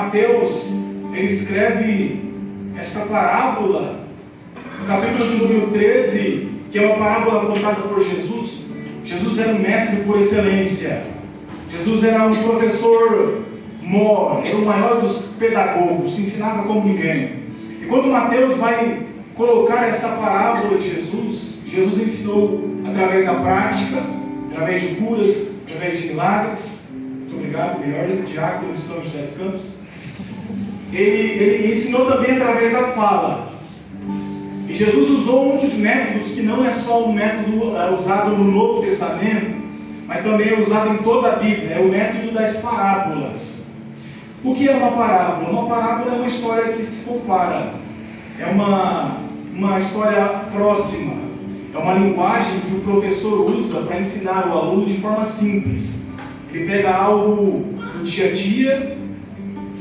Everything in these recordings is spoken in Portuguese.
Mateus, ele escreve esta parábola, no capítulo de número 13, que é uma parábola contada por Jesus. Jesus era um mestre por excelência. Jesus era um professor maior, era o maior dos pedagogos, se ensinava como ninguém. E quando Mateus vai colocar essa parábola de Jesus, Jesus ensinou através da prática, através de curas, através de milagres. Muito obrigado, melhor diácono de São José dos Campos. Ele ensinou também através da fala. E Jesus usou um dos métodos que não é só um método usado no Novo Testamento, mas também é usado em toda a Bíblia, é o método das parábolas. O que é uma parábola? Uma parábola é uma história que se compara, é uma história próxima, é uma linguagem que o professor usa para ensinar o aluno de forma simples. Ele pega algo do dia a dia,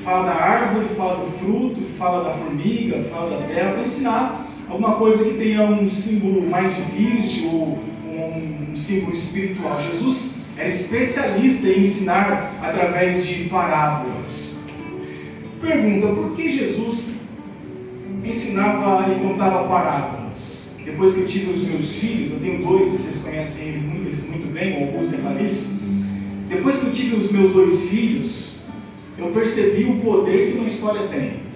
fala da árvore, fala do fruto, fala da formiga, fala da terra, para ensinar alguma coisa que tenha um símbolo mais difícil ou um símbolo espiritual. Jesus era especialista em ensinar através de parábolas. Pergunta: por que Jesus ensinava e contava parábolas? Depois que eu tive os meus filhos, eu tenho dois, vocês conhecem eles muito bem, o Augusto e a Clarice. Depois que eu tive os meus dois filhos, eu percebi o poder que uma história tem.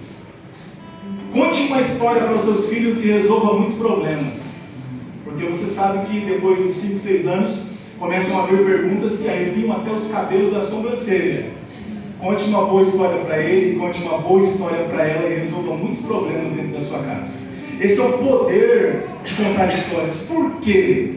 Conte uma história para os seus filhos e resolva muitos problemas. Porque você sabe que depois dos 5, 6 anos, começam a haver perguntas que arrepiam até os cabelos da sobrancelha. Conte uma boa história para ele, conte uma boa história para ela e resolva muitos problemas dentro da sua casa. Esse é o poder de contar histórias. Por quê?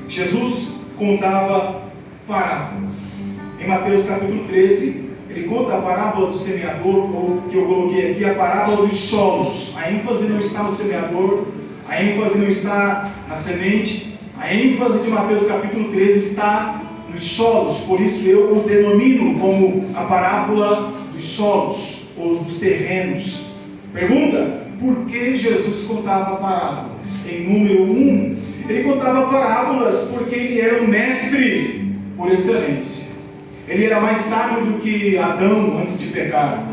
Jesus contava parábolas. Em Mateus capítulo 13, ele conta a parábola do semeador, ou que eu coloquei aqui, a parábola dos solos. A ênfase não está no semeador, a ênfase não está na semente, a ênfase de Mateus capítulo 13 está nos solos. Por isso eu o denomino como a parábola dos solos, ou dos terrenos. Pergunta: por que Jesus contava parábolas? Em número 1, ele contava parábolas porque ele era um mestre por excelência. Ele era mais sábio do que Adão antes de pecar.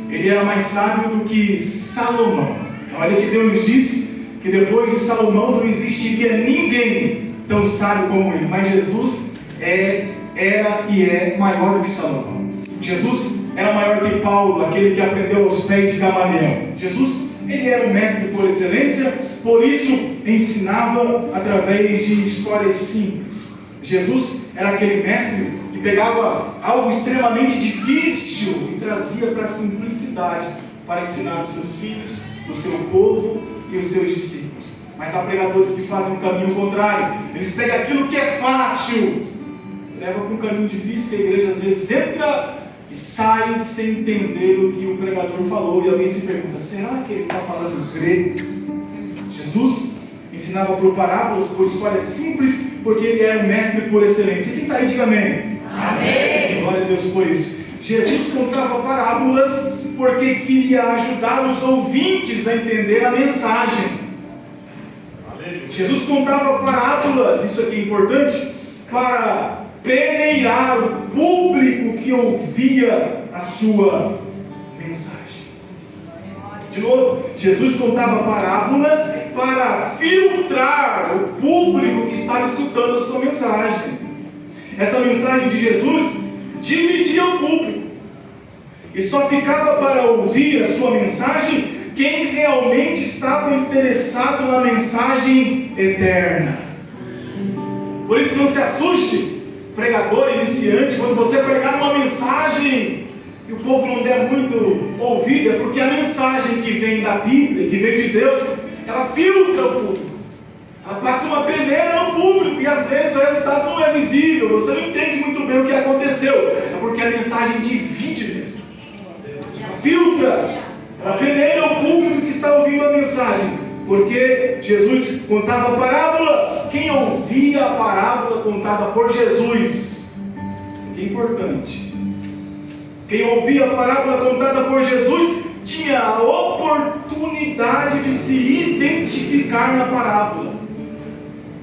Ele era mais sábio do que Salomão. Olha que Deus disse que depois de Salomão não existiria ninguém tão sábio como ele. Mas Jesus era e é maior do que Salomão. Jesus era maior que Paulo, aquele que aprendeu aos pés de Gamaliel. Jesus, ele era um mestre por excelência, por isso ensinava através de histórias simples. Jesus era aquele mestre que pegava algo extremamente difícil e trazia para a simplicidade para ensinar os seus filhos, o seu povo e os seus discípulos. Mas há pregadores que fazem o caminho contrário. Eles pegam aquilo que é fácil, levam para um caminho difícil, que a igreja às vezes entra e sai sem entender o que o pregador falou, e alguém se pergunta: será que ele está falando grego? Jesus ensinava por parábolas, por histórias simples, porque ele era um mestre por excelência. E quem está aí, diga amém. Amém. Glória a Deus por isso. Jesus contava parábolas porque queria ajudar os ouvintes a entender a mensagem. Jesus contava parábolas, isso aqui é importante, para peneirar o público que ouvia a sua mensagem. De novo, Jesus contava parábolas para filtrar o público que estava escutando a sua mensagem. Essa mensagem de Jesus dividia o público, e só ficava para ouvir a sua mensagem quem realmente estava interessado na mensagem eterna. Por isso, não se assuste, pregador iniciante, quando você pregar uma mensagem e o povo não der muito ouvido, é porque a mensagem que vem da Bíblia, que vem de Deus, ela filtra o público. Ela passa uma peneira no público e às vezes o resultado não é visível, você não entende muito bem o que aconteceu. É porque a mensagem divide mesmo. Ela filtra, ela peneira o público que está ouvindo a mensagem. Porque Jesus contava parábolas. Quem ouvia a parábola contada por Jesus, isso aqui é importante. Quem ouvia a parábola contada por Jesus tinha a oportunidade de se identificar na parábola.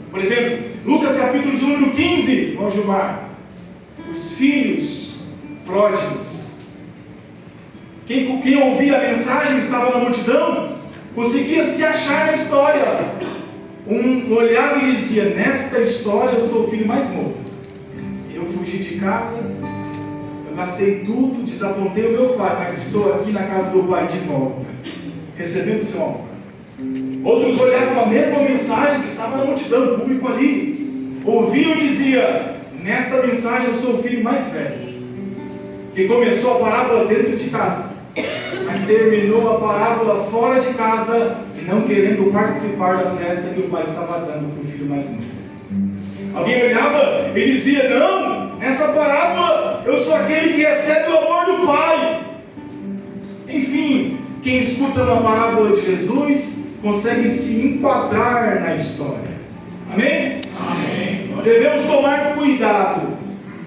Por exemplo, Lucas capítulo de número 15, irmão Gilmar, os filhos pródigos. Quem ouvia a mensagem, estava na multidão, conseguia se achar na história. Um olhava e dizia: nesta história eu sou o filho mais novo. Eu fugi de casa, eu gastei tudo, desapontei o meu pai, mas estou aqui na casa do pai de volta, recebendo seu amor. Outros olhavam a mesma mensagem que estava na multidão, o público ali, ouviam e dizia: nesta mensagem eu sou o filho mais velho, que começou a parábola dentro de casa, mas terminou a parábola fora de casa e não querendo participar da festa que o pai estava dando para o filho mais novo. Alguém olhava e dizia: não, nessa parábola eu sou aquele que recebe o amor do pai. Enfim, quem escuta uma parábola de Jesus consegue se enquadrar na história. Amém? Amém. Devemos tomar cuidado,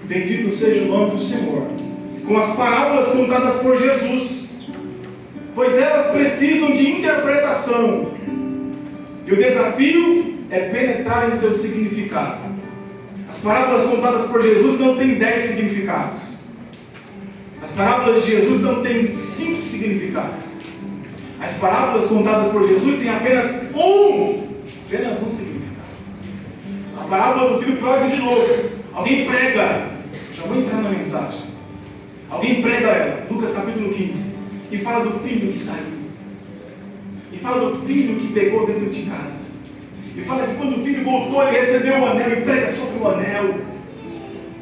bendito seja o nome do Senhor, com as parábolas contadas por Jesus, pois elas precisam de interpretação, e o desafio é penetrar em seu significado. As parábolas contadas por Jesus não têm 10 significados. As parábolas de Jesus não têm 5 significados. As parábolas contadas por Jesus têm apenas um significado. A parábola do filho pródigo, de novo, alguém prega, já vou entrar na mensagem, alguém prega ela, Lucas capítulo 15, e fala do filho que saiu, e fala do filho que pegou dentro de casa, e fala que quando o filho voltou ele recebeu o anel e prega sobre o anel,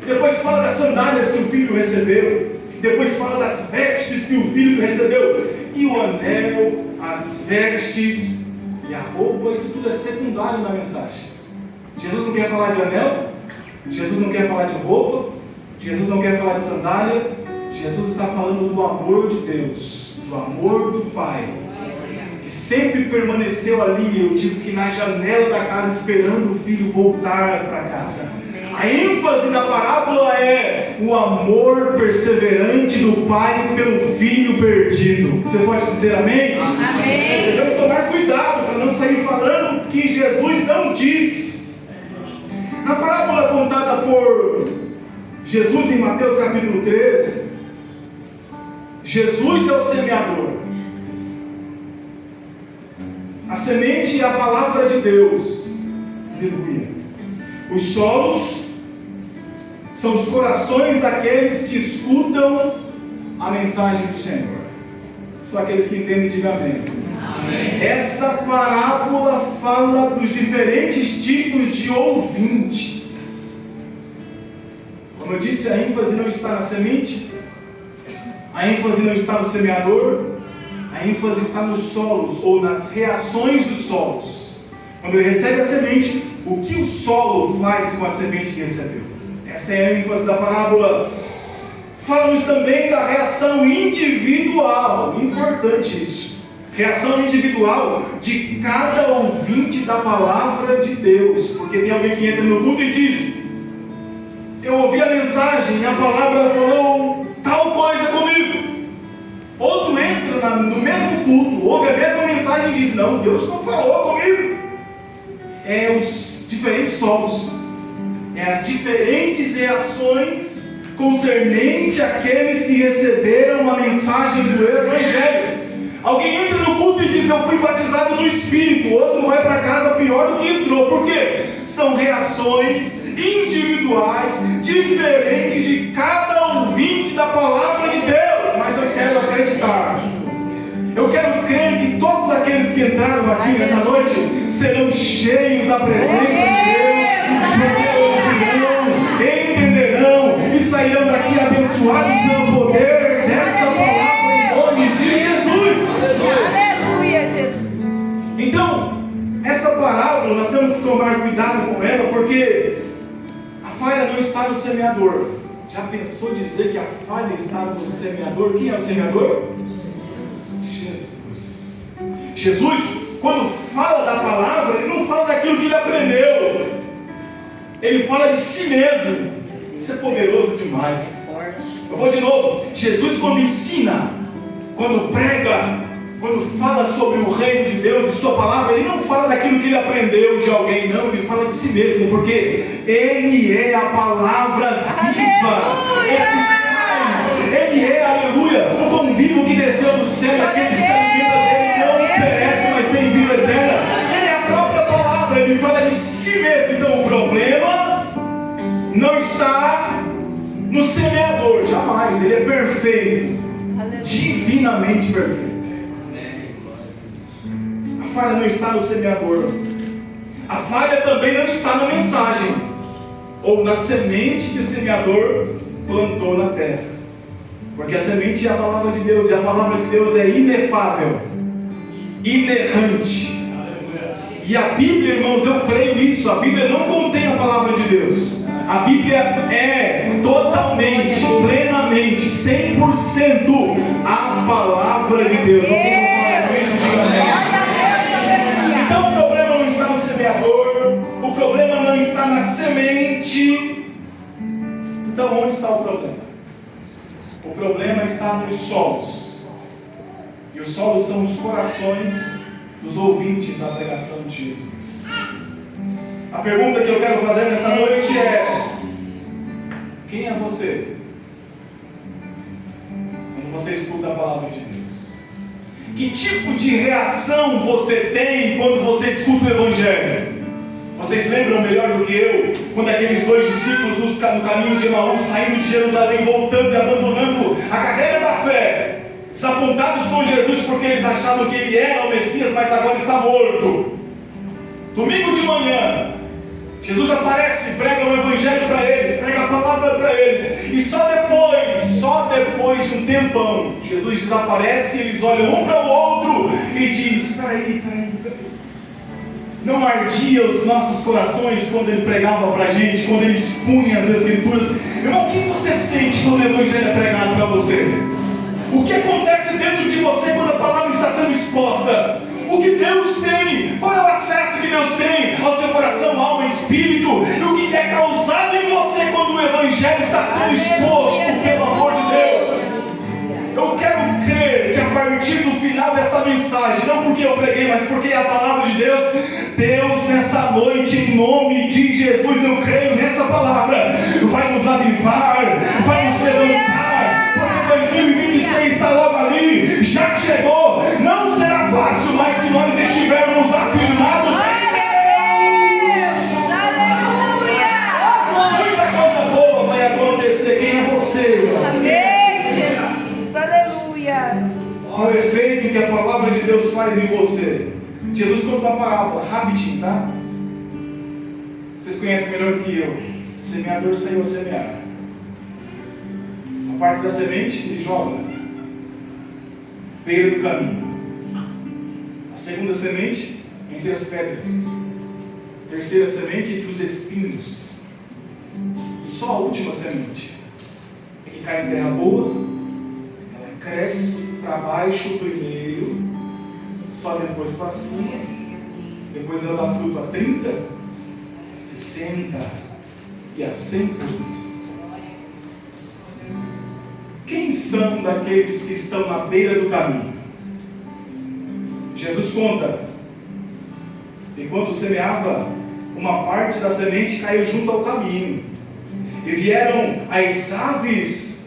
e depois fala das sandálias que o filho recebeu, depois fala das vestes que o filho recebeu, e o anel, as vestes e a roupa, isso tudo é secundário na mensagem. Jesus não quer falar de anel, Jesus não quer falar de roupa, Jesus não quer falar de sandália, Jesus está falando do amor de Deus, do amor do Pai, que sempre permaneceu ali, eu digo que na janela da casa, esperando o filho voltar para casa. A ênfase da parábola é o amor perseverante do pai pelo filho perdido. Você pode dizer amém? Amém. Devemos tomar cuidado para não sair falando que Jesus não diz. Na parábola contada por Jesus em Mateus capítulo 13, Jesus é o semeador. A semente é a palavra de Deus. Aleluia. Os solos são os corações daqueles que escutam a mensagem do Senhor. Só aqueles que entendem, digam amém. Amém. Essa parábola fala dos diferentes tipos de ouvintes. Como eu disse, a ênfase não está na semente, a ênfase não está no semeador, a ênfase está nos solos, ou nas reações dos solos. Quando ele recebe a semente, o que o solo faz com a semente que recebeu? Esta é a ênfase da parábola. Fala-nos também da reação individual. Importante isso. Reação individual de cada ouvinte da palavra de Deus. Porque tem alguém que entra no culto e diz: eu ouvi a mensagem e a palavra falou tal coisa comigo. Outro entra no mesmo culto, ouve a mesma mensagem e diz: não, Deus não falou comigo. É os diferentes solos, é as diferentes reações concernente àqueles que receberam a mensagem do Evangelho. Alguém entra no culto e diz: eu fui batizado no Espírito. Outro vai para casa pior do que entrou. Por quê? São reações individuais, diferentes de cada ouvinte da palavra de Deus. Mas eu quero acreditar, eu quero crer que todos aqueles que entraram aqui nessa noite serão cheios da presença de Deus, porque ouvirão, entenderão e sairão daqui abençoados pelo poder dessa palavra em nome de Jesus. Aleluia, Jesus. Então, essa parábola nós temos que tomar cuidado com ela, porque a falha não está no semeador. Já pensou dizer que a falha está no semeador? Quem é o semeador? Jesus, quando fala da palavra, ele não fala daquilo que ele aprendeu, ele fala de si mesmo. Isso é poderoso demais. Eu vou de novo. Jesus, quando ensina, quando prega, quando fala sobre o reino de Deus e sua palavra, ele não fala daquilo que ele aprendeu de alguém, não, ele fala de si mesmo, porque ele é a palavra viva, eficaz, ele é, aleluia, o pão vivo que desceu está no semeador, jamais. Ele é perfeito, divinamente perfeito. A falha não está no semeador. A falha também não está na mensagem ou na semente que o semeador plantou na terra, porque a semente é a palavra de Deus, e a palavra de Deus é inefável, inerrante. E a Bíblia, irmãos, eu creio nisso. A Bíblia não contém a palavra de Deus. A Bíblia é totalmente, plenamente, 100% a palavra de Deus. Então o problema não está no semeador, o problema não está na semente. Então onde está o problema? O problema está nos solos. E os solos são os corações dos ouvintes da pregação de Jesus. A pergunta que eu quero fazer nessa noite é: quem é você quando você escuta a palavra de Deus? Que tipo de reação você tem quando você escuta o Evangelho? Vocês lembram melhor do que eu, quando aqueles dois discípulos no caminho de Emaús, saindo de Jerusalém, voltando e abandonando a carreira da fé, desapontados com Jesus porque eles achavam que ele era o Messias, mas agora está morto. Domingo de manhã, Jesus aparece, prega o Evangelho para eles, prega a palavra para eles, e só depois de um tempão, Jesus desaparece, e eles olham um para o outro e diz: peraí, não ardia os nossos corações quando ele pregava para a gente, quando ele expunha as Escrituras? Irmão, o que você sente quando o Evangelho é pregado para você? O que acontece dentro de você quando a palavra está sendo exposta? O que Deus tem? Qual é o acesso que Deus tem ao seu coração, alma e espírito? E o que é causado em você quando o Evangelho está sendo exposto, pelo amor de Deus? Eu quero crer que a partir do final dessa mensagem, não porque eu preguei, mas porque é a palavra de Deus, Deus nessa noite, em nome de Jesus, eu creio nessa palavra, vai nos avivar, vai nos levantar, porque 2026 está logo ali, já chegou. Não será fácil, mas se nós estivermos afirmados em Deus, muita coisa boa vai acontecer. Quem é você, irmão? Olha o efeito que a palavra de Deus faz em você. Jesus conta uma parábola, rapidinho, tá? Vocês conhecem melhor do que eu. O semeador saiu a semear. A parte da semente ele joga beira do caminho. A segunda semente entre as pedras. A terceira semente entre os espinhos. E só a última semente é que cai em terra boa. Cresce para baixo primeiro, só depois para cima, depois ela dá fruto a 30, a 60 e a 100. Quem são daqueles que estão na beira do caminho? Jesus conta, enquanto semeava, uma parte da semente caiu junto ao caminho, e vieram as aves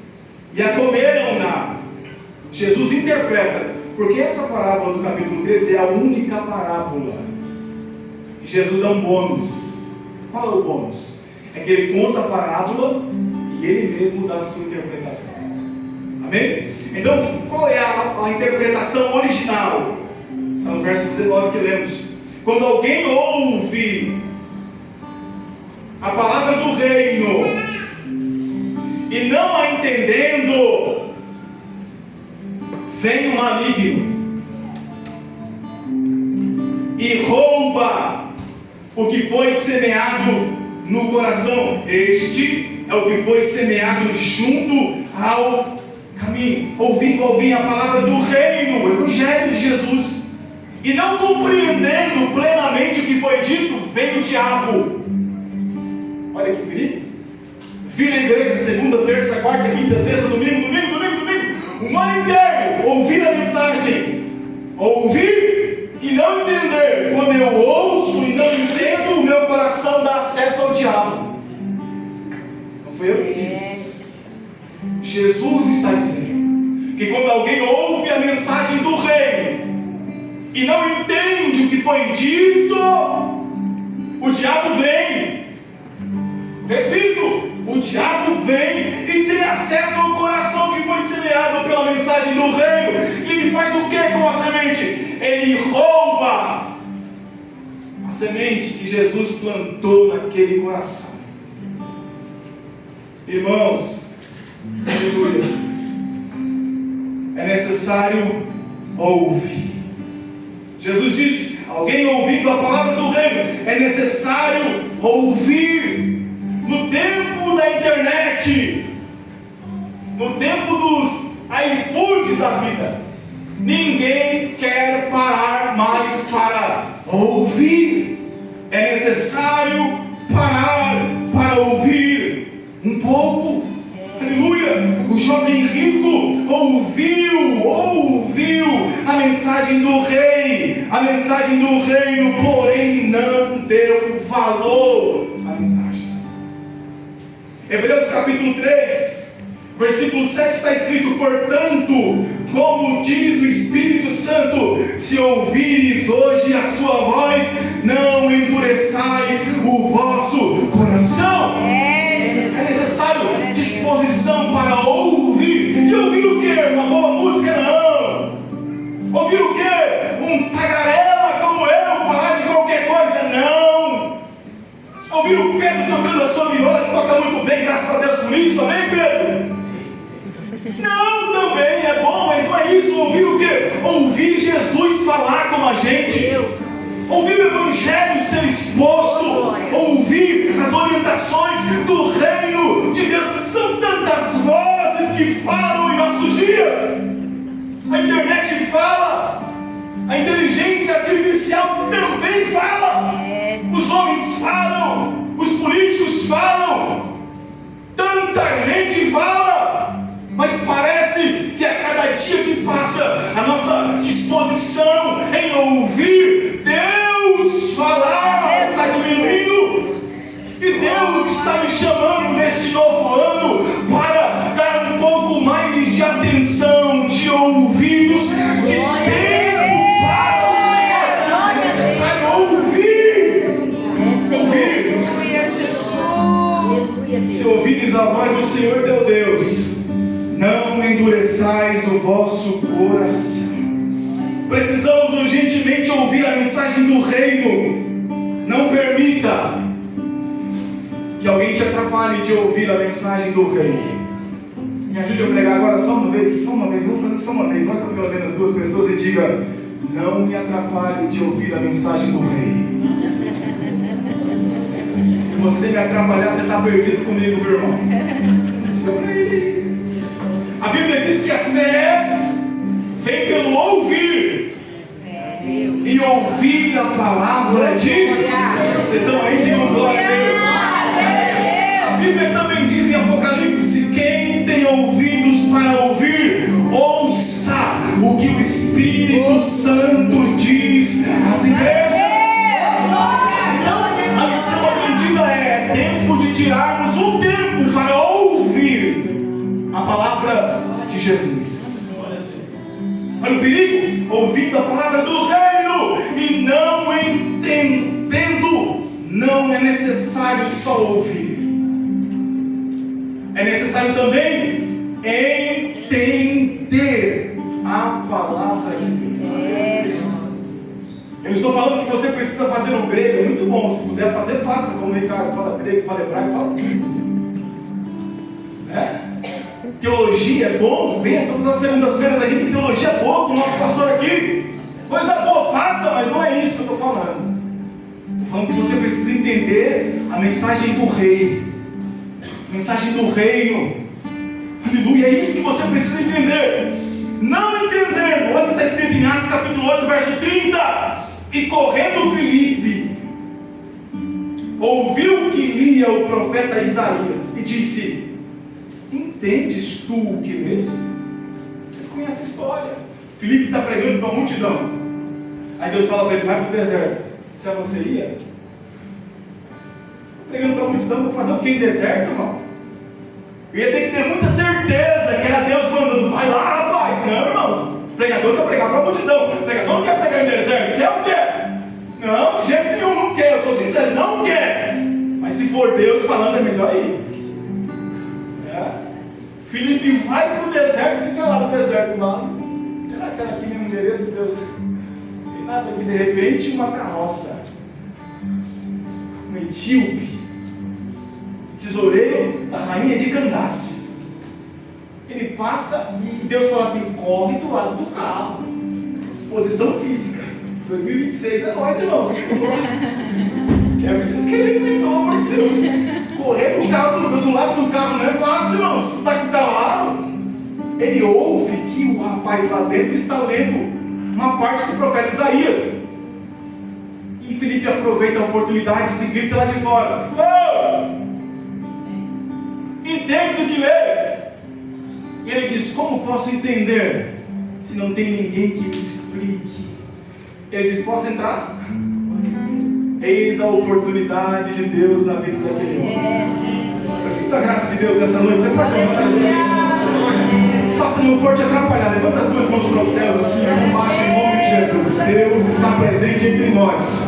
e a comeram-na. Jesus interpreta, porque essa parábola do capítulo 13 é a única parábola. E Jesus dá um bônus. Qual é o bônus? É que ele conta a parábola e ele mesmo dá a sua interpretação. Amém? Então, qual é a interpretação original? Está no verso 19 que lemos. Quando alguém ouve a palavra do reino e não a entendendo, vem o maligno e rouba o que foi semeado no coração. Este é o que foi semeado junto ao caminho, ouvindo alguém a palavra do reino, o Evangelho de Jesus, e não compreendendo plenamente o que foi dito, vem o diabo. Olha que perigo. Vir à igreja segunda, terça, quarta, quinta, sexta, domingo, o ano inteiro, ouvir a mensagem, ouvir e não entender. Quando eu ouço e não entendo, o meu coração dá acesso ao diabo. Não foi eu que disse. Jesus está dizendo que quando alguém ouve a mensagem do reino e não entende o que foi dito, o diabo vem. Repito, o o diabo vem e tem acesso ao coração que foi semeado pela mensagem do reino. E ele faz o que com a semente? Ele rouba a semente que Jesus plantou naquele coração. Irmãos, aleluia, é necessário ouvir. Jesus disse: alguém ouvindo a palavra do reino, é necessário ouvir. No tempo da internet, no tempo dos iFoods da vida, ninguém quer parar mais para ouvir. É necessário parar para ouvir um pouco. Aleluia! O jovem rico ouviu a mensagem do rei, a mensagem do reino, porém não deu valor à mensagem. Hebreus capítulo 3, versículo 7 está escrito: portanto, como diz o Espírito Santo, se ouvires hoje a sua voz, não endureçais o vosso coração. É necessário disposição para ouvir. E ouvir o que? Uma boa música? Não. Ouvir o que? Um tagarela como eu falar de qualquer coisa? Não. Ouvir o Pedro tocando a sua viola, que toca muito bem, graças a Deus por isso, amém, Pedro? Não, também é bom, mas não é isso. Ouvir o quê? Ouvir Jesus falar com a gente, ouvir o Evangelho ser exposto, ouvir as orientações do reino de Deus. São tantas vozes que falam em nossos dias. A internet fala, a inteligência artificial também fala, os homens falam, os políticos falam, tanta gente fala, mas parece que a cada dia que passa, a nossa disposição em ouvir Deus falar está diminuindo. E Deus está me chamando neste novo ano para dar um pouco mais de atenção, de ouvidos, de tempo para o Senhor. É necessário ouvir. Se ouvires a voz do Senhor teu Deus, não endureçais o vosso coração. Precisamos urgentemente ouvir a mensagem do reino. Não permita que alguém te atrapalhe de ouvir a mensagem do reino. Me ajude a pregar agora só uma vez. Vamos fazer só uma vez. Olha para pelo menos duas pessoas e diga: não me atrapalhe de ouvir a mensagem do reino. Se você me atrapalhar, você está perdido comigo, meu irmão. Diga para ele. A Bíblia diz que a fé vem pelo ouvir. E ouvir a palavra de Deus. Vocês estão aí? Digam glória a Deus. A Bíblia também diz em Apocalipse: quem tem ouvidos para ouvir, ouça o que o Espírito Santo diz às igrejas. Então, a lição aprendida é tempo de tirarmos um tempo para ouvir a palavra de Jesus. Olha o perigo: ouvindo a palavra do reino e não entendendo. Não é necessário só ouvir, é necessário também entender a palavra de Deus. Eu não estou falando que você precisa fazer no grego, é muito bom. Se puder fazer, faça. Como o Ricardo fala grego, fala hebraico, fala. Teologia é bom, venha todas as segundas-feiras aqui, tem teologia boa com o nosso pastor aqui. Coisa boa, faça, mas não é isso que eu estou falando. Estou falando que você precisa entender a mensagem do rei, a mensagem do reino. Aleluia, é isso que você precisa entender. Não entendendo, olha o que está escrito em Atos capítulo 8, verso 30. E correndo Filipe, ouviu que lia o profeta Isaías e disse: entendes tu o que lês? Vocês conhecem a história. Filipe está pregando para a multidão. Aí Deus fala para ele: vai para o deserto. Se você ia, pregando para a multidão, vou fazer o que em deserto, irmão? Eu ia ter que ter muita certeza que era Deus mandando: vai lá, rapaz. Não, irmãos, o pregador quer pregar para a multidão. O pregador não quer pregar em deserto. Quer ou não quer? Não, de jeito nenhum, não quer. Eu sou sincero, não quer. Mas se for Deus falando, é melhor ir. Filipe vai para o deserto, fica lá no deserto lá. Será que era aqui mesmo endereço, Deus? Não tem nada aqui. De repente, uma carroça. Um etíope, tesoureiro da rainha de Candace. Ele passa e Deus fala assim: corre do lado do carro. Exposição física. 2026 é nós, irmãos. Quero que vocês querem, pelo amor de Deus. Correr do lado do carro não é fácil, irmãos. Tu está com o carro lá. Ele ouve que o rapaz lá dentro está lendo uma parte do profeta Isaías. E Filipe aproveita a oportunidade e grita lá de fora: oh! Entendes o que lês? E ele diz: como posso entender se não tem ninguém que me explique? Ele diz: posso entrar? Eis a oportunidade de Deus na vida daquele homem. Eu sinto a graça de Deus nessa noite. Você pode levantar as mãos? Só se não for te atrapalhar, levanta as duas mãos para os céus assim, embaixo, em nome de Jesus. Deus está presente entre nós.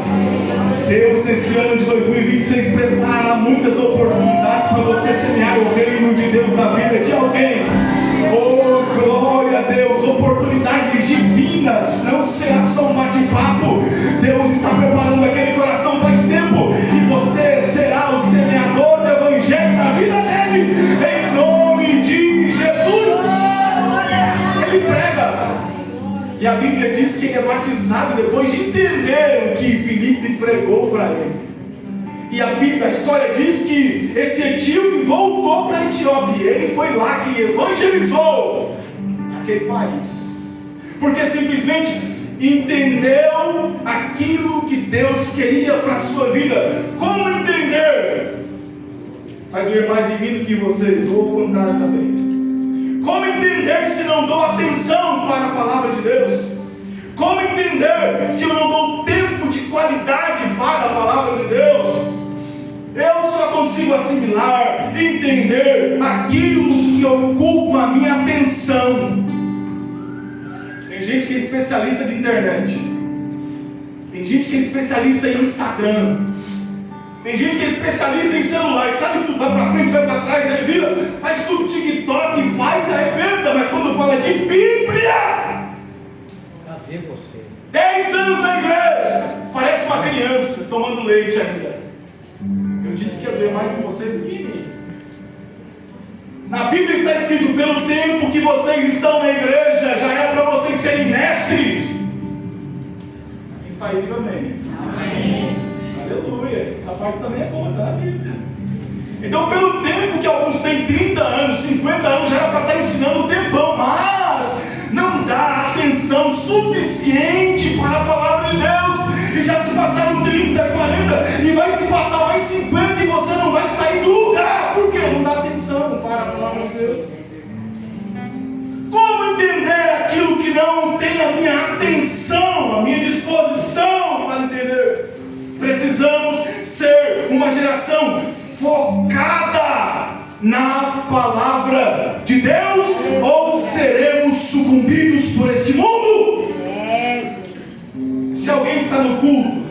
Deus, nesse ano de 2026, preparará muitas oportunidades para você semear o reino de Deus na vida de alguém. Oh, glória a Deus! Oportunidades divinas, não será só um bate-papo. Deus está preparando aquele coração faz tempo, e você será o semeador do Evangelho na vida dele, em nome de Jesus. Ele prega, e a Bíblia diz que ele é batizado depois de entender o que Filipe pregou para ele. E a história diz que esse etíope voltou para a Etiópia. Ele foi lá que evangelizou aquele país, porque simplesmente entendeu aquilo que Deus queria para a sua vida. Como entender? Vai doer mais em mim do que vocês, ou ao contrário também. Como entender se não dou atenção para a palavra de Deus? Como entender se eu não dou tempo de qualidade para a palavra de Deus? Eu só consigo assimilar, entender aquilo que ocupa a minha atenção. Tem gente que é especialista de internet. Tem gente que é especialista em Instagram. Tem gente que é especialista em celular. Sabe tudo, vai para frente, vai para trás, aí vira, faz tudo TikTok, faz, arrebenta. Mas quando fala de Bíblia, cadê você? 10 anos na igreja, parece uma criança tomando leite ainda. Eu disse que ia ver mais em vocês. Na Bíblia está escrito: pelo tempo que vocês estão na igreja, já é para vocês serem mestres. Quem está aí, diga amém. Amém. Aleluia. Essa parte também é boa, está na Bíblia. Então, pelo tempo que alguns têm 30 anos, 50 anos, já era para estar ensinando um tempão, mas não dá atenção suficiente para a palavra de Deus. E já se passaram 30, 40, e vai se passar mais 50 e você não vai sair do lugar, porque não dá atenção para a palavra de Deus. Como entender aquilo que não tem a minha atenção, a minha disposição para entender? Precisamos ser uma geração focada na palavra de Deus, ou seremos sucumbidos por este mundo? Se alguém está no culto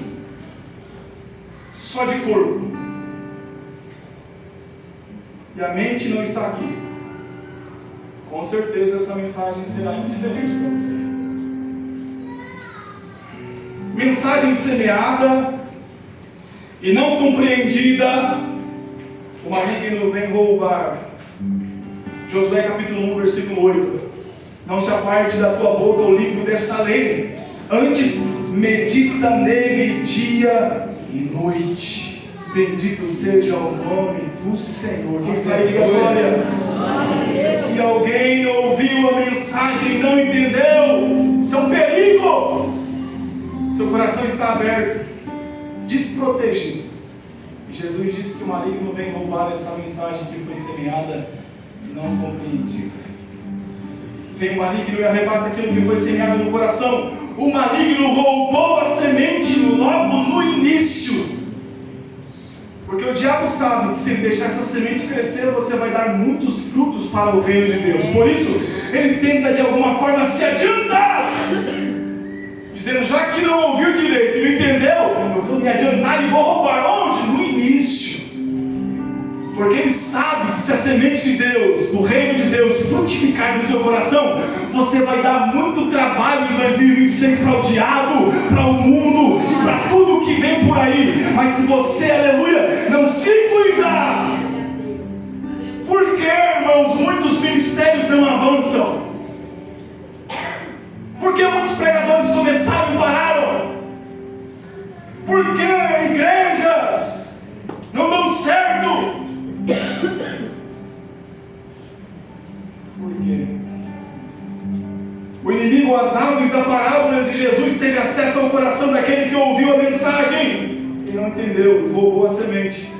só de corpo e a mente não está aqui, com certeza essa mensagem será indiferente para você. Mensagem semeada e não compreendida, o maligno vem roubar. Josué capítulo 1, versículo 8: não se aparte da tua boca o livro desta lei, antes medita nele dia e noite. Bendito seja o nome do Senhor. Quem está aí, diga glória. Se alguém ouviu a mensagem e não entendeu, isso é um perigo. Seu coração está aberto, desprotegido. E Jesus disse que o maligno vem roubar essa mensagem que foi semeada e não compreendida. Vem o maligno e arrebata aquilo que foi semeado no coração. O maligno roubou a semente logo no início. Porque o diabo sabe que se ele deixar essa semente crescer, você vai dar muitos frutos para o reino de Deus. Por isso, ele tenta de alguma forma se adiantar, dizendo: já que não ouviu direito e não entendeu, eu vou me adiantar e vou roubar. Onde? No início. Porque ele sabe que se a semente de Deus, do reino de Deus, frutificar no seu coração, você vai dar muito trabalho em 2026 para o diabo, para o mundo, para tudo que vem por aí. Mas se você, aleluia, não se cuidar, por que, irmãos, muitos ministérios não avançam? Por que muitos pregadores começaram e pararam? Por que igrejas não dão certo? Por quê? O inimigo, as aves da parábola de Jesus, teve acesso ao coração daquele que ouviu a mensagem e não entendeu, roubou a semente.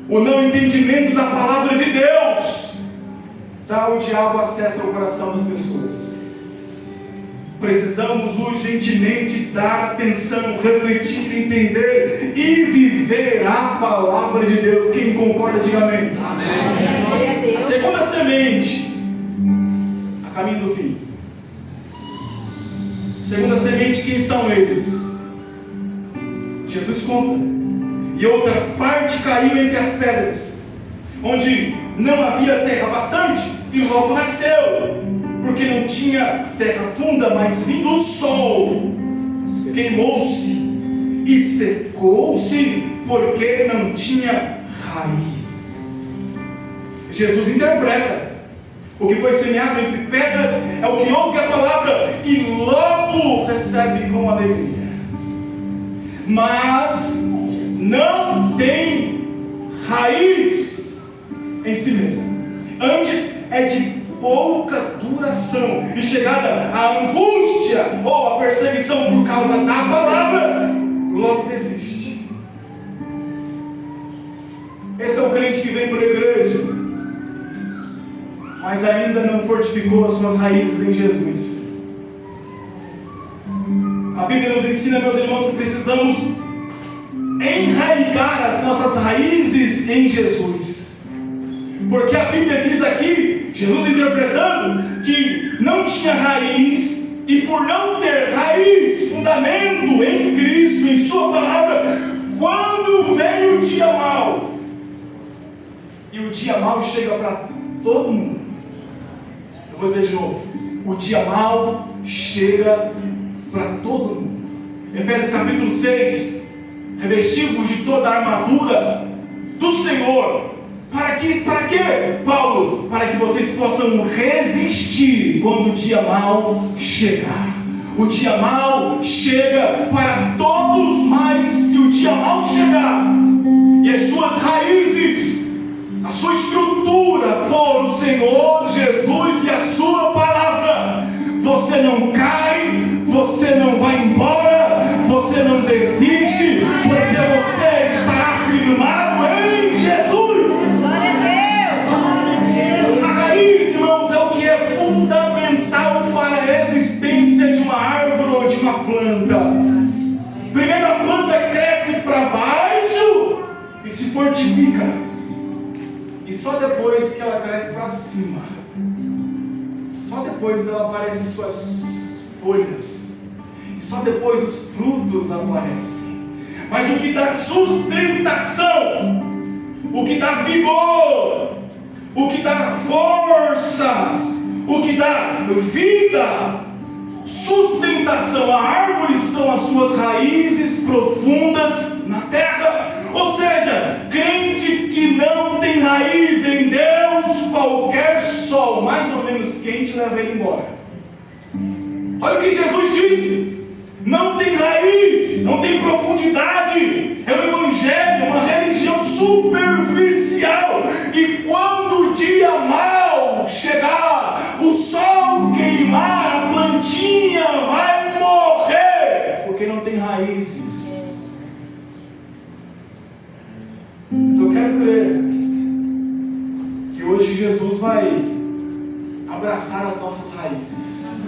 O não entendimento da palavra de Deus dá ao diabo acesso ao coração das pessoas. Precisamos urgentemente dar atenção, refletir, entender e viver a palavra de Deus. Quem concorda, diga amém. Amém. A segunda semente, a caminho do fim. Segunda semente, quem são eles? Jesus conta. E outra parte caiu entre as pedras, onde não havia terra bastante, e logo nasceu, porque não tinha terra funda, mas vindo o sol, queimou-se e secou-se, porque não tinha raiz. Jesus interpreta: o que foi semeado entre pedras é o que ouve a palavra e logo recebe com alegria, mas não tem raiz em si mesmo. Antes é de pouca duração, e chegada a angústia ou a perseguição por causa da palavra, logo desiste. Esse é o crente que vem para a igreja, mas ainda não fortificou as suas raízes em Jesus. A Bíblia nos ensina, meus irmãos, que precisamos enraigar as nossas raízes em Jesus, porque a Bíblia diz aqui, Jesus interpretando, que não tinha raiz, e por não ter raiz, fundamento em Cristo, em sua palavra, quando vem o dia mau, e o dia mau chega para todo mundo. Eu vou dizer de novo: o dia mau chega para todo mundo. Efésios capítulo 6: revestivos de toda a armadura do Senhor. Para quê, Paulo? Para que vocês possam resistir quando o dia mau chegar. O dia mau chega para todos, mas se o dia mau chegar e as suas raízes, a sua estrutura for o Senhor Jesus e a sua palavra, você não cai, você não vai embora, você não desiste, porque você estará firmado em Jesus. A raiz, irmãos, é o que é fundamental para a existência de uma árvore ou de uma planta. Primeiro a planta cresce para baixo e se fortifica, e só depois que ela cresce para cima, só depois ela aparece suas folhas, e só depois os frutos aparecem. Mas o que dá sustentação, o que dá vigor, o que dá forças, o que dá vida, sustentação, a árvore, são as suas raízes profundas na terra. Ou seja, crente que não tem raiz em Deus, qualquer sol mais ou menos quente leva ele embora. Olha o que Jesus disse: não tem raiz, não tem profundidade, é um evangelho, uma religião superficial. E quando o dia mau chegar, o sol queimar, a plantinha vai morrer, porque não tem raízes. Mas eu quero crer que hoje Jesus vai abraçar as nossas raízes.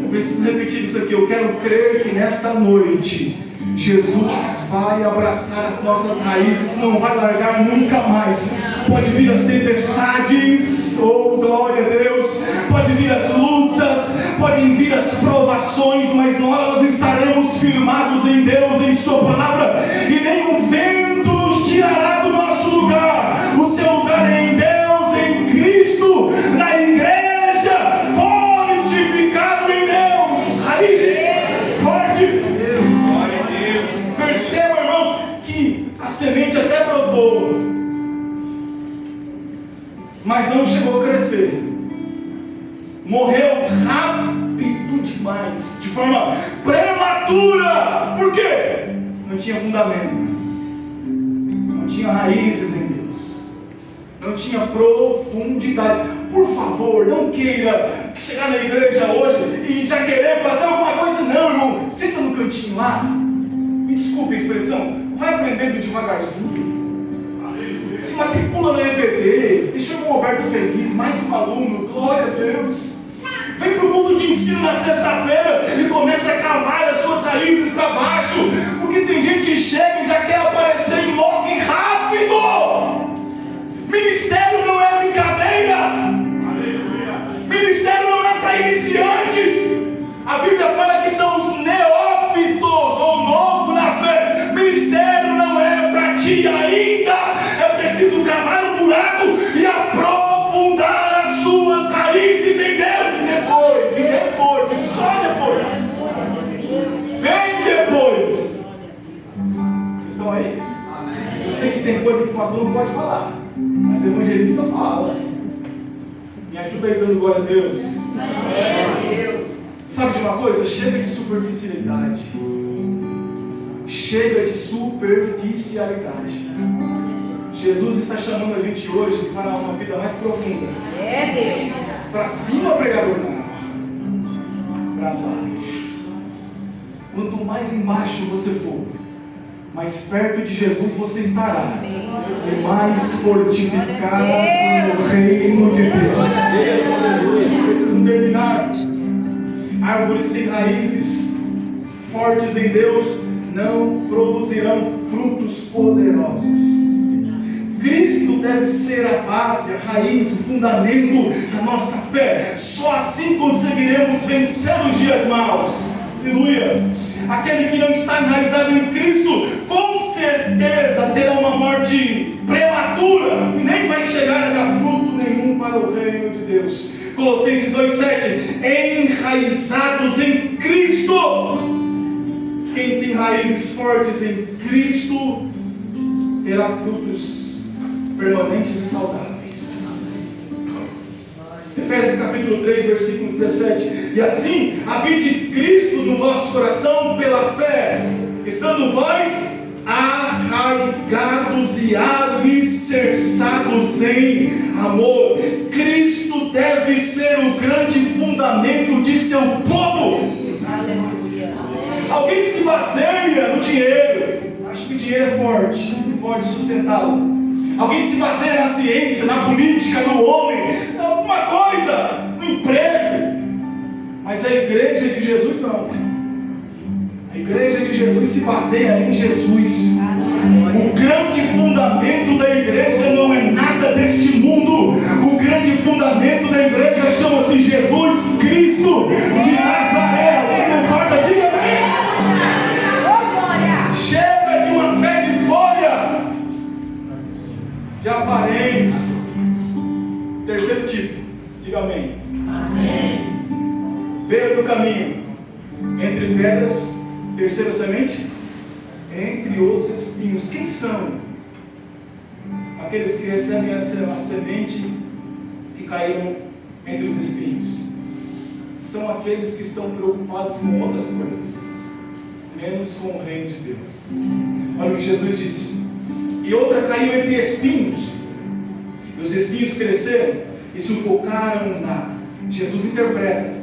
Eu preciso repetir isso aqui. Eu quero crer que nesta noite Jesus vai abraçar as nossas raízes, não vai largar nunca mais. Pode vir as tempestades, oh glória a Deus, pode vir as lutas, podem vir as provações, mas nós estaremos firmados em Deus, em sua palavra, e nenhum vento nos tirará do nosso lugar. demais, de forma prematura. Por quê? Não tinha fundamento, não tinha raízes em Deus, não tinha profundidade. Por favor, não queira chegar na igreja hoje e já querer fazer alguma coisa. Não, irmão, senta no cantinho lá, me desculpe a expressão, vai aprendendo devagarzinho. Se matricula no EBD, deixa o irmão Roberto feliz, mais um aluno, glória a Deus. Vem para o mundo de ensino na sexta-feira e começa a cavar as suas raízes para baixo, porque tem gente que chega e já quer aparecer em logo e rápido. Ministério não é brincadeira, ministério não é para iniciantes. A Bíblia fala que são os neófitos ou novo na fé. Ministério não é para ti ainda. É preciso cavar um buraco e aprofundar as suas raízes em Deus. E depois, e só depois. Vem depois. Vocês estão aí? Eu sei que tem coisa que o pastor não pode falar, mas o evangelista fala. Me ajuda aí dando glória a Deus. Sabe de uma coisa? Chega de superficialidade. Chega de superficialidade. Jesus está chamando a gente hoje para uma vida mais profunda. Deus. Para cima, pregador, não. Para baixo. Quanto mais embaixo você for, mais perto de Jesus você estará. E mais fortificado no reino de Deus. Preciso terminar. Árvores sem raízes, fortes em Deus, não produzirão frutos poderosos. Cristo deve ser a base, a raiz, o fundamento da nossa fé. Só assim conseguiremos vencer os dias maus. Aleluia! Aquele que não está enraizado em Cristo, com certeza terá uma morte prematura e nem vai chegar a dar fruto nenhum para o reino de Deus. Colossenses 2,7: enraizados em Cristo. Quem tem raízes fortes em Cristo terá frutos permanentes e saudáveis. Efésios capítulo 3, versículo 17: e assim habite Cristo no vosso coração pela fé, estando vós arraigados e alicerçados em amor. Cristo deve ser o grande fundamento de seu povo. Aleluia. Alguém se baseia no dinheiro, acha que o dinheiro é forte, pode sustentá-lo. Alguém se baseia na ciência, na política, no homem, em alguma coisa, no emprego. Mas a igreja de Jesus não. A igreja de Jesus se baseia em Jesus. O grande fundamento da igreja não é nada deste mundo. O grande fundamento da igreja chama-se Jesus Cristo de Nazaré. Alguém concorda? Diga amém. Chega de uma fé de folhas, de aparência. Terceiro tipo, diga amém. Amém. Beira do caminho, entre pedras. Terceira semente, entre os espinhos. Quem são aqueles que recebem a semente que caíram entre os espinhos? São aqueles que estão preocupados com outras coisas, menos com o reino de Deus. Olha o que Jesus disse: e outra caiu entre espinhos, e os espinhos cresceram e sufocaram-na. Jesus interpreta: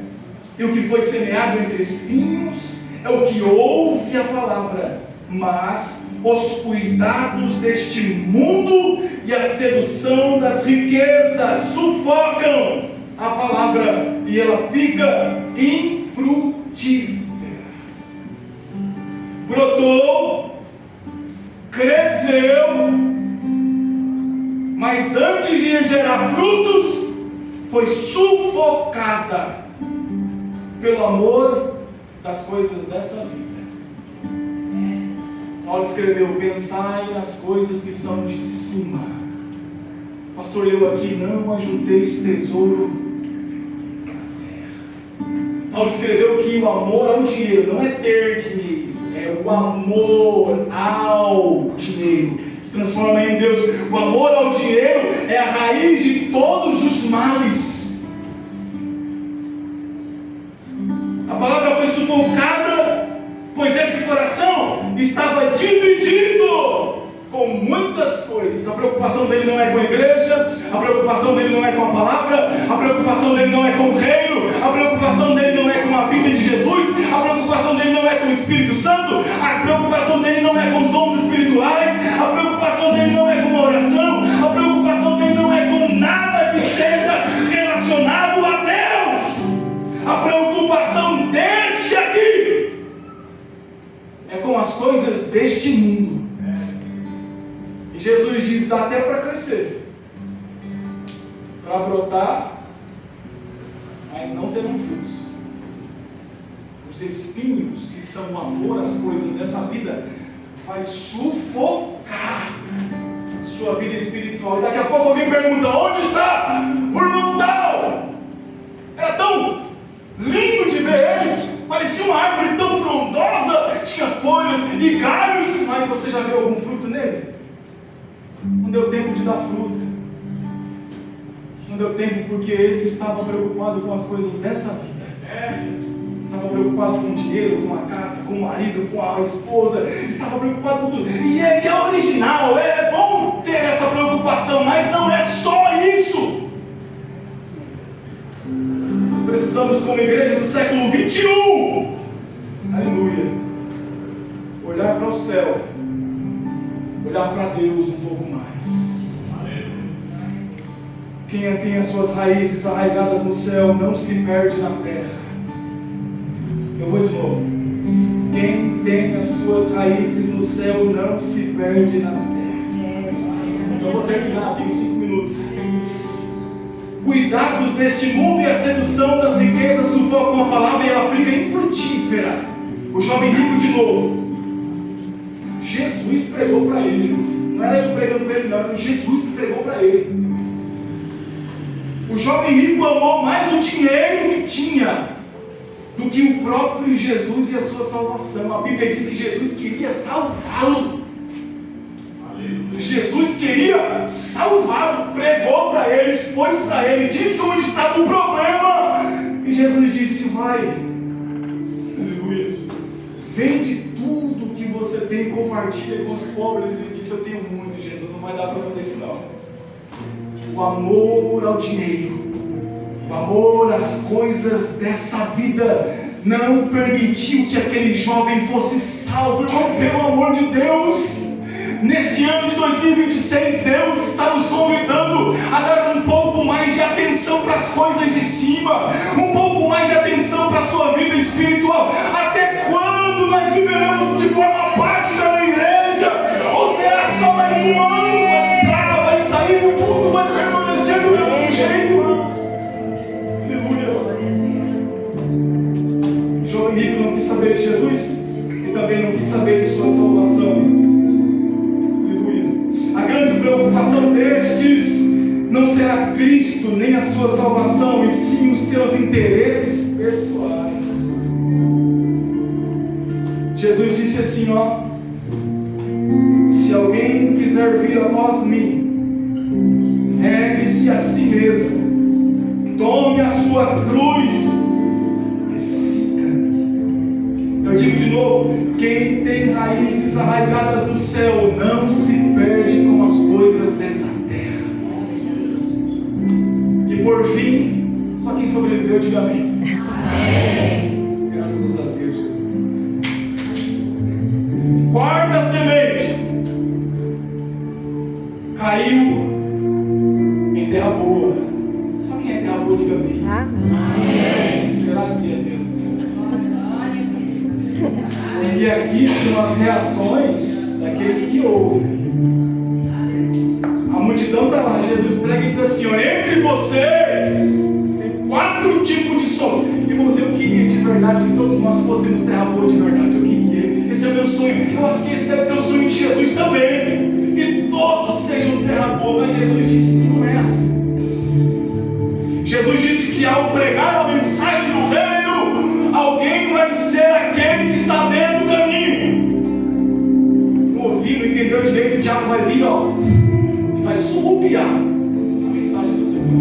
e o que foi semeado entre espinhos é o que ouve a palavra, mas os cuidados deste mundo e a sedução das riquezas sufocam a palavra e ela fica infrutífera. Brotou, cresceu, mas antes de gerar frutos, foi sufocada pelo amor das coisas dessa vida. Paulo escreveu: pensai nas coisas que são de cima. O pastor leu aqui: não ajunteis tesouro na terra. Paulo escreveu que o amor ao dinheiro não é ter dinheiro, é o amor ao dinheiro. Se transforma em Deus. O amor ao dinheiro é a raiz de todos os males. A palavra sufocada, pois esse coração estava dividido com muitas coisas. A preocupação dele não é com a igreja, a preocupação dele não é com a palavra, a preocupação dele não é com o reino, a preocupação dele não é com a vida de Jesus, a preocupação dele não é com o Espírito Santo, a preocupação dele não é com os dons espirituais, a preocupação dele não é com a oração, a preocupação dele não é com nada que esteja relacionado a Deus. A preocupação deste aqui é com as coisas deste mundo. E Jesus diz: dá até para crescer, para brotar, mas não terão frutos. Os espinhos, que são o amor às coisas dessa vida, vai sufocar sua vida espiritual. E daqui a pouco alguém pergunta: onde está o irmão tal? Era tão lindo de ver ele, parecia uma árvore tão frondosa, tinha folhas e galhos, mas você já viu algum fruto nele? Não deu tempo de dar fruta. Não deu tempo porque esse estava preocupado com as coisas dessa vida. Estava preocupado com o dinheiro, com a casa, com o marido, com a esposa. Estava preocupado com tudo. E é original, é bom ter essa preocupação, mas não é só isso. Nós precisamos, como igreja do século 21, aleluia, olhar para o céu, olhar para Deus um pouco mais. Quem tem as suas raízes arraigadas no céu não se perde na terra. Eu vou de novo. Quem tem as suas raízes no céu não se perde na terra. Eu vou terminar, tenho 5 minutos. Cuidados deste mundo e a sedução das riquezas sufocam a palavra e ela fica infrutífera. O jovem rico de novo. Jesus pregou para ele. Não era ele pregando para ele, não. Era Jesus que pregou para ele. O jovem rico amou mais o dinheiro que tinha do que o próprio Jesus e a sua salvação. A Bíblia diz que Jesus queria salvá-lo. Jesus queria salvá-lo, pregou para ele, expôs para ele, disse onde estava o problema. E Jesus disse: vai, aleluia, vende tudo que você tem e compartilha com os pobres. E disse: eu tenho muito, Jesus, não vai dar para fazer isso não. O amor ao dinheiro, o amor às coisas dessa vida não permitiu que aquele jovem fosse salvo. Irmão, pelo amor de Deus, neste ano de 2026, Deus está nos convidando a dar um pouco mais de atenção para as coisas de cima, um pouco mais de atenção para a sua vida espiritual. Até quando nós viveremos de forma apática na igreja? Ou será só mais um ano? Vai entrar, vai sair, tudo vai permanecer do mesmo jeito. O jovem rico não quis saber de Jesus e também não quis saber de sua salvação. A grande preocupação destes não será Cristo nem a sua salvação, e sim os seus interesses pessoais. Jesus disse assim: se alguém quiser vir após mim, negue-se a si mesmo, tome a sua cruz e siga-me. Eu digo de novo: quem tem raízes arraigadas no céu não se perde com as coisas dessa terra. E por fim, só quem sobreviveu, diga amém. Amém. Graças a Deus, Jesus. Quarta semente caiu em terra boa. Só quem é terra boa, diga amém. Amém. Será que é Deus? Porque aqui são as reações daqueles que ouvem. A multidão está lá, Jesus prega e diz assim: entre vocês tem 4 tipos de som. Irmãos, eu queria de verdade que todos nós fôssemos terra boa de verdade. Eu queria, esse é o meu sonho. Eu acho que esse deve ser o sonho de Jesus também, que todos sejam terra boa. Mas Jesus disse que não é assim. Jesus disse que ao pregar a mensagem do reino, alguém vai ser aquele que está dentro do caminho. Não ouviu, não entendeu direito, o diabo vai vir, e vai surrupiar a mensagem do Senhor.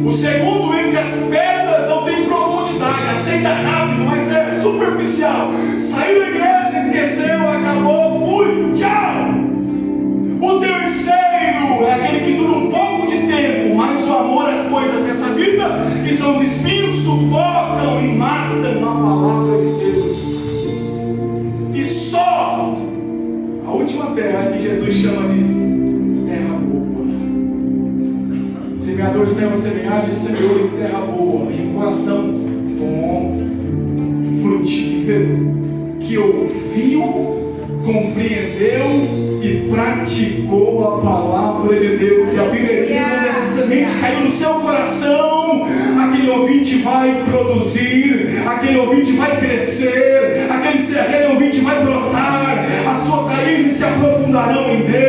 O segundo, entre as pedras, não tem profundidade, aceita rápido, mas é superficial. Saiu da igreja, esqueceu, acabou, fui, tchau. O terceiro é aquele que dura um pouco de tempo, mas o amor às coisas dessa vida, que são os espinhos, sufocam e matam a palavra de Deus. E só a última terra que Jesus chama de terra boa. O semeador saiu a semear e semeou em terra boa, em um coração bom, frutífero, que ouviu, compreendeu e praticou a palavra de Deus. E a Bíblia diz que quando essa semente caiu no seu coração, aquele ouvinte vai produzir, aquele ouvinte vai crescer, aquele ouvinte vai brotar, as suas raízes se aprofundarão em Deus.